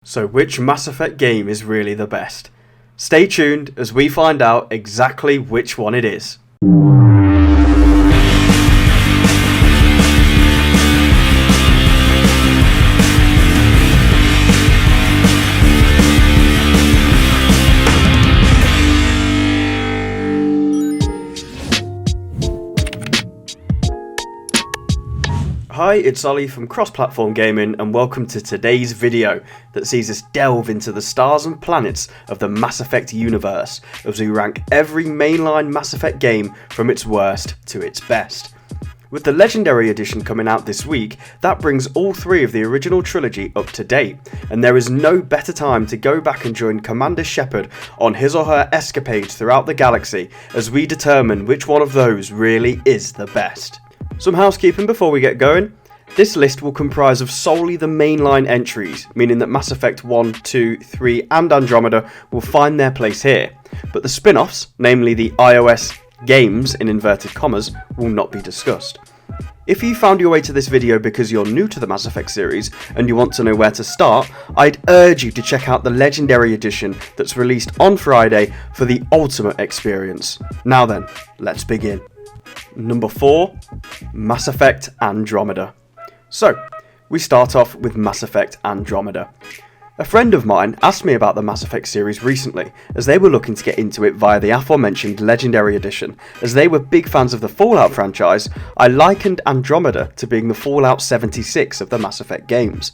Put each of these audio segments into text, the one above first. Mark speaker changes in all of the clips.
Speaker 1: So which Mass Effect game is really the best? Stay tuned as we find out exactly which one it is. Hi, it's Ollie from Cross-Platform Gaming and welcome to today's video that sees us delve into the stars and planets of the Mass Effect universe as we rank every mainline Mass Effect game from its worst to its best. With the Legendary Edition coming out this week, that brings all three of the original trilogy up to date, and there is no better time to go back and join Commander Shepard on his or her escapades throughout the galaxy as we determine which one of those really is the best. Some housekeeping before we get going. This list will comprise of solely the mainline entries, meaning that Mass Effect 1, 2, 3 and Andromeda will find their place here, but the spin-offs, namely the iOS games in inverted commas, will not be discussed. If you found your way to this video because you're new to the Mass Effect series and you want to know where to start, I'd urge you to check out the Legendary Edition that's released on Friday for the ultimate experience. Now then, let's begin. Number 4, Mass Effect Andromeda. So, we start off with Mass Effect Andromeda. A friend of mine asked me about the Mass Effect series recently, as they were looking to get into it via the aforementioned Legendary Edition. As they were big fans of the Fallout franchise, I likened Andromeda to being the Fallout 76 of the Mass Effect games.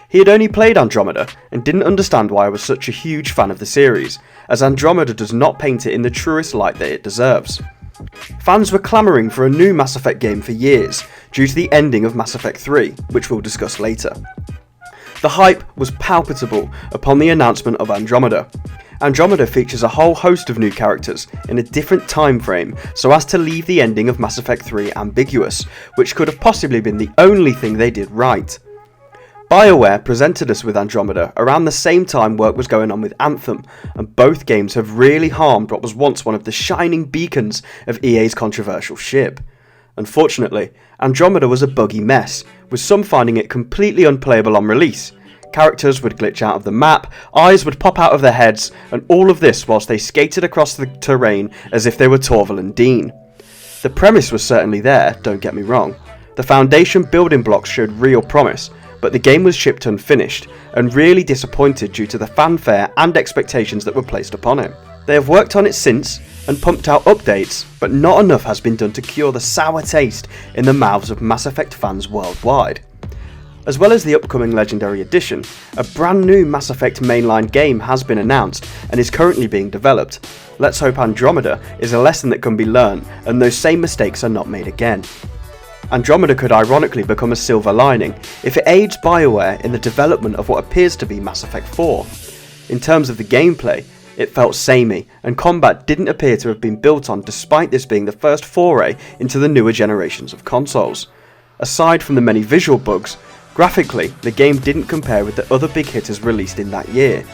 Speaker 1: He had only played Andromeda and didn't understand why I was such a huge fan of the series, as Andromeda does not paint it in the truest light that it deserves. Fans were clamouring for a new Mass Effect game for years, due to the ending of Mass Effect 3, which we'll discuss later. The hype was palpable upon the announcement of Andromeda. Andromeda features a whole host of new characters in a different time frame so as to leave the ending of Mass Effect 3 ambiguous, which could have possibly been the only thing they did right. BioWare presented us with Andromeda around the same time work was going on with Anthem, and both games have really harmed what was once one of the shining beacons of EA's controversial ship. Unfortunately, Andromeda was a buggy mess, with some finding it completely unplayable on release. Characters would glitch out of the map, eyes would pop out of their heads, and all of this whilst they skated across the terrain as if they were Torval and Dean. The premise was certainly there, don't get me wrong. The foundation building blocks showed real promise, but the game was shipped unfinished, and really disappointed due to the fanfare and expectations that were placed upon it. They have worked on it since, and pumped out updates, but not enough has been done to cure the sour taste in the mouths of Mass Effect fans worldwide. As well as the upcoming Legendary Edition, a brand new Mass Effect mainline game has been announced and is currently being developed. Let's hope Andromeda is a lesson that can be learned and those same mistakes are not made again. Andromeda could ironically become a silver lining if it aids BioWare in the development of what appears to be Mass Effect 4. In terms of the gameplay, it felt samey, and combat didn't appear to have been built on despite this being the first foray into the newer generations of consoles. Aside from the many visual bugs, graphically the game didn't compare with the other big hitters released in that year.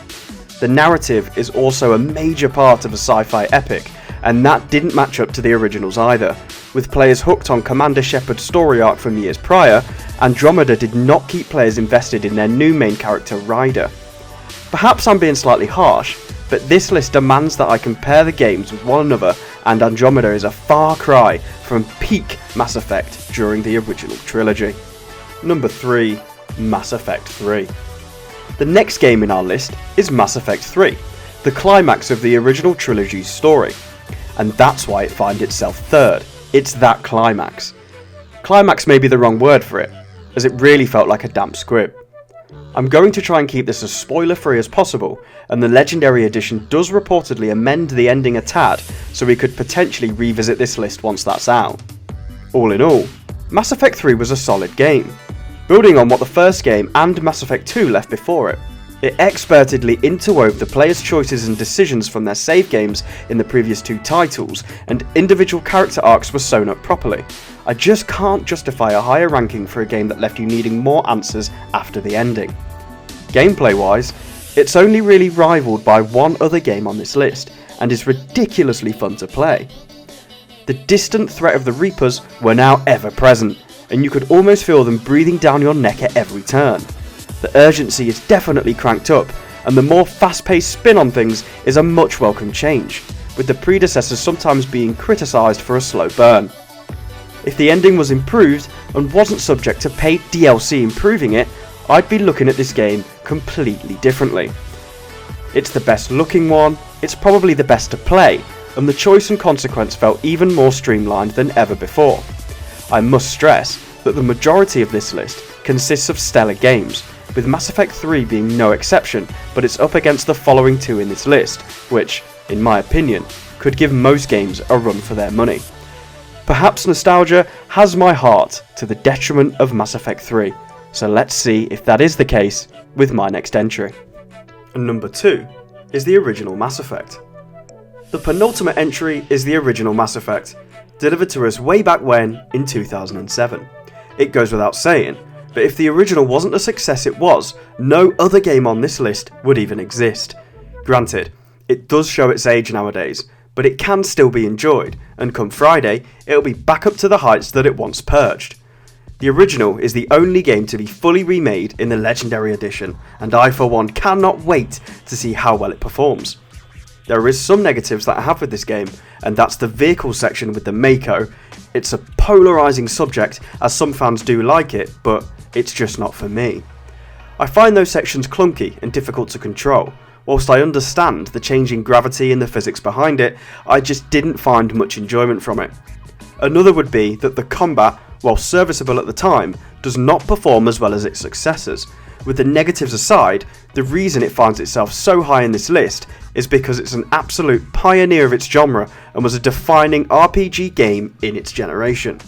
Speaker 1: The narrative is also a major part of a sci-fi epic, and that didn't match up to the originals either. With players hooked on Commander Shepard's story arc from years prior, Andromeda did not keep players invested in their new main character Ryder. Perhaps I'm being slightly harsh, but this list demands that I compare the games with one another, and Andromeda is a far cry from peak Mass Effect during the original trilogy. Number 3, Mass Effect 3. The next game in our list is Mass Effect 3, the climax of the original trilogy's story, and that's why it finds itself third. It's that climax. Climax may be the wrong word for it, as it really felt like a damp squib. I'm going to try and keep this as spoiler free as possible, and the Legendary Edition does reportedly amend the ending a tad, so we could potentially revisit this list once that's out. All in all, Mass Effect 3 was a solid game, building on what the first game and Mass Effect 2 left before it. It expertly interwove the players' choices and decisions from their save games in the previous two titles, and individual character arcs were sewn up properly. I just can't justify a higher ranking for a game that left you needing more answers after the ending. Gameplay wise, it's only really rivaled by one other game on this list, and is ridiculously fun to play. The distant threat of the Reapers were now ever present, and you could almost feel them breathing down your neck at every turn. The urgency is definitely cranked up, and the more fast-paced spin on things is a much welcome change, with the predecessors sometimes being criticised for a slow burn. If the ending was improved and wasn't subject to paid DLC improving it, I'd be looking at this game completely differently. It's the best looking one, it's probably the best to play, and the choice and consequence felt even more streamlined than ever before. I must stress that the majority of this list consists of stellar games, with Mass Effect 3 being no exception, but it's up against the following two in this list, which, in my opinion, could give most games a run for their money. Perhaps nostalgia has my heart to the detriment of Mass Effect 3, so let's see if that is the case with my next entry. And number 2 is the original Mass Effect. The penultimate entry is the original Mass Effect, delivered to us way back when in 2007. It goes without saying, but if the original wasn't the success it was, no other game on this list would even exist. Granted, it does show its age nowadays, but it can still be enjoyed, and come Friday, it'll be back up to the heights that it once perched. The original is the only game to be fully remade in the Legendary Edition, and I for one cannot wait to see how well it performs. There is some negatives that I have with this game, and that's the vehicle section with the Mako. It's a polarising subject, as some fans do like it, but it's just not for me. I find those sections clunky and difficult to control. Whilst I understand the changing gravity and the physics behind it, I just didn't find much enjoyment from it. Another would be that the combat, while serviceable at the time, does not perform as well as its successors. With the negatives aside, the reason it finds itself so high in this list is because it's an absolute pioneer of its genre and was a defining RPG game in its generation.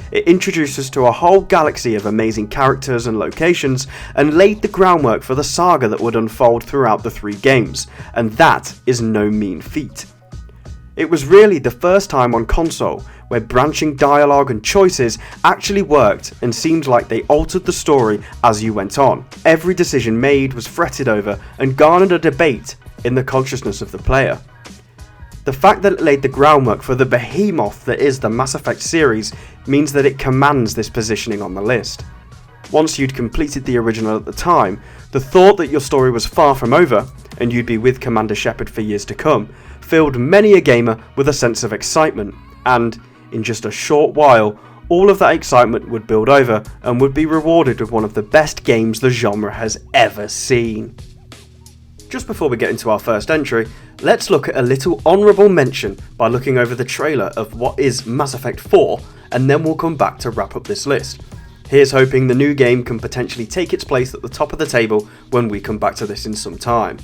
Speaker 1: It introduced us to a whole galaxy of amazing characters and locations, and laid the groundwork for the saga that would unfold throughout the 3 games, and that is no mean feat. It was really the first time on console where branching dialogue and choices actually worked and seemed like they altered the story as you went on. Every decision made was fretted over and garnered a debate in the consciousness of the player. The fact that it laid the groundwork for the behemoth that is the Mass Effect series means that it commands this positioning on the list. Once you'd completed the original at the time, the thought that your story was far from over, and you'd be with Commander Shepard for years to come, filled many a gamer with a sense of excitement, and, in just a short while, all of that excitement would build over and would be rewarded with one of the best games the genre has ever seen. Just before we get into our first entry, let's look at a little honourable mention by looking over the trailer of what is Mass Effect 4, and then we'll come back to wrap up this list. Here's hoping the new game can potentially take its place at the top of the table when we come back to this in some time.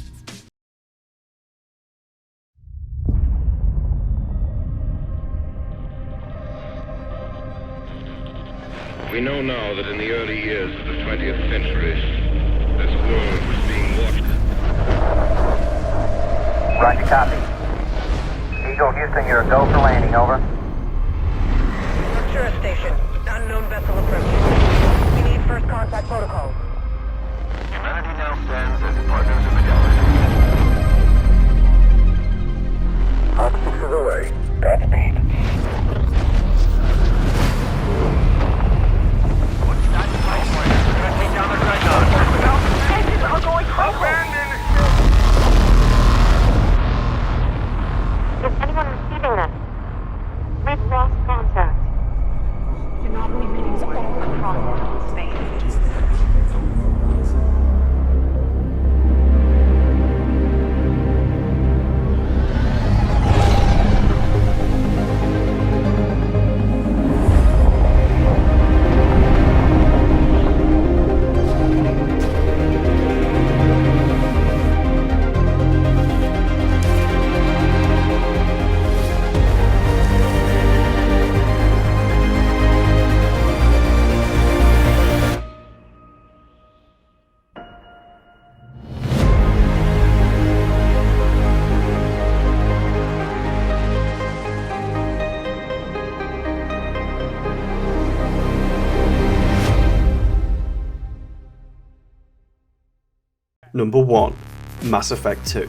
Speaker 2: We know now that in the early years of the 20th century, this world was being watched.
Speaker 3: Roger, copy. Eagle, Houston, you're a go for landing, over.
Speaker 4: Sure, station. Unknown vessel approaching. We need first contact protocol.
Speaker 3: Humanity now stands as partners in the galaxy.
Speaker 2: Hawk 6 is away. Godspeed.
Speaker 5: Is anyone receiving this? We've lost contact.
Speaker 4: Anomaly readings all across space.
Speaker 1: Number 1. Mass Effect 2.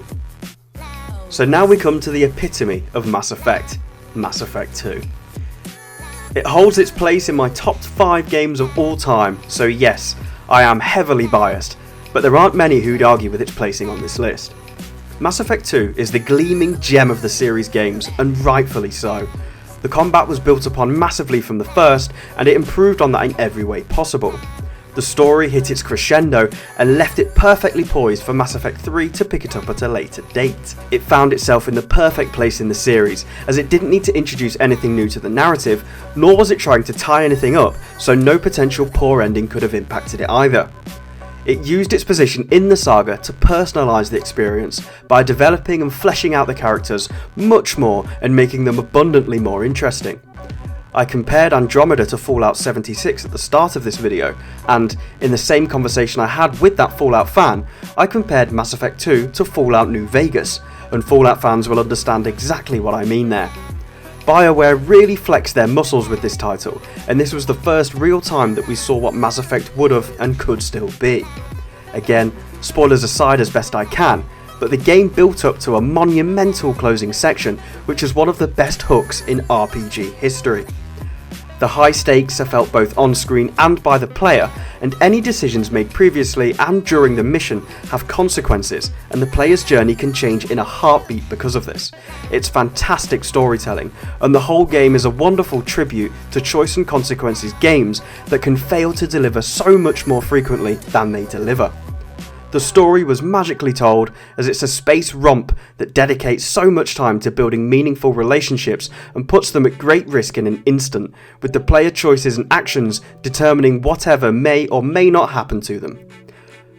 Speaker 1: So now we come to the epitome of Mass Effect, Mass Effect 2. It holds its place in my top 5 games of all time, so yes, I am heavily biased, but there aren't many who'd argue with its placing on this list. Mass Effect 2 is the gleaming gem of the series games, and rightfully so. The combat was built upon massively from the first, and it improved on that in every way possible. The story hit its crescendo and left it perfectly poised for Mass Effect 3 to pick it up at a later date. It found itself in the perfect place in the series, as it didn't need to introduce anything new to the narrative, nor was it trying to tie anything up, so no potential poor ending could have impacted it either. It used its position in the saga to personalise the experience by developing and fleshing out the characters much more and making them abundantly more interesting. I compared Andromeda to Fallout 76 at the start of this video, and in the same conversation I had with that Fallout fan, I compared Mass Effect 2 to Fallout New Vegas, and Fallout fans will understand exactly what I mean there. BioWare really flexed their muscles with this title, and this was the first real time that we saw what Mass Effect would have and could still be. Again, spoilers aside as best I can, but the game built up to a monumental closing section, which is one of the best hooks in RPG history. The high stakes are felt both on screen and by the player, and any decisions made previously and during the mission have consequences, and the player's journey can change in a heartbeat because of this. It's fantastic storytelling, and the whole game is a wonderful tribute to choice and consequences games that can fail to deliver so much more frequently than they deliver. The story was magically told, as it's a space romp that dedicates so much time to building meaningful relationships and puts them at great risk in an instant, with the player choices and actions determining whatever may or may not happen to them.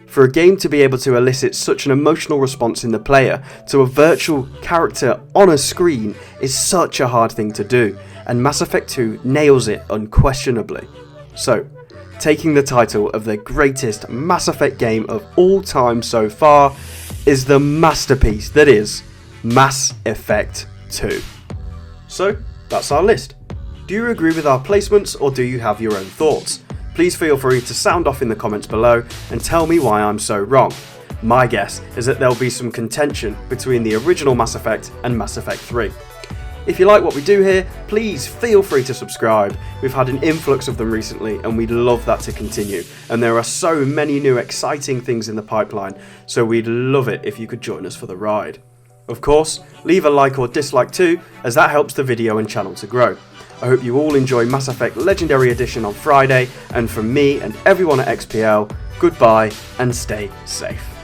Speaker 1: For a game to be able to elicit such an emotional response in the player to a virtual character on a screen is such a hard thing to do, and Mass Effect 2 nails it unquestionably. So, taking the title of the greatest Mass Effect game of all time so far is the masterpiece that is Mass Effect 2. So, that's our list. Do you agree with our placements, or do you have your own thoughts? Please feel free to sound off in the comments below and tell me why I'm so wrong. My guess is that there'll be some contention between the original Mass Effect and Mass Effect 3. If you like what we do here, please feel free to subscribe. We've had an influx of them recently, and we'd love that to continue. And there are so many new exciting things in the pipeline, so we'd love it if you could join us for the ride. Of course, leave a like or dislike too, as that helps the video and channel to grow. I hope you all enjoy Mass Effect Legendary Edition on Friday, and from me and everyone at XPL, goodbye and stay safe.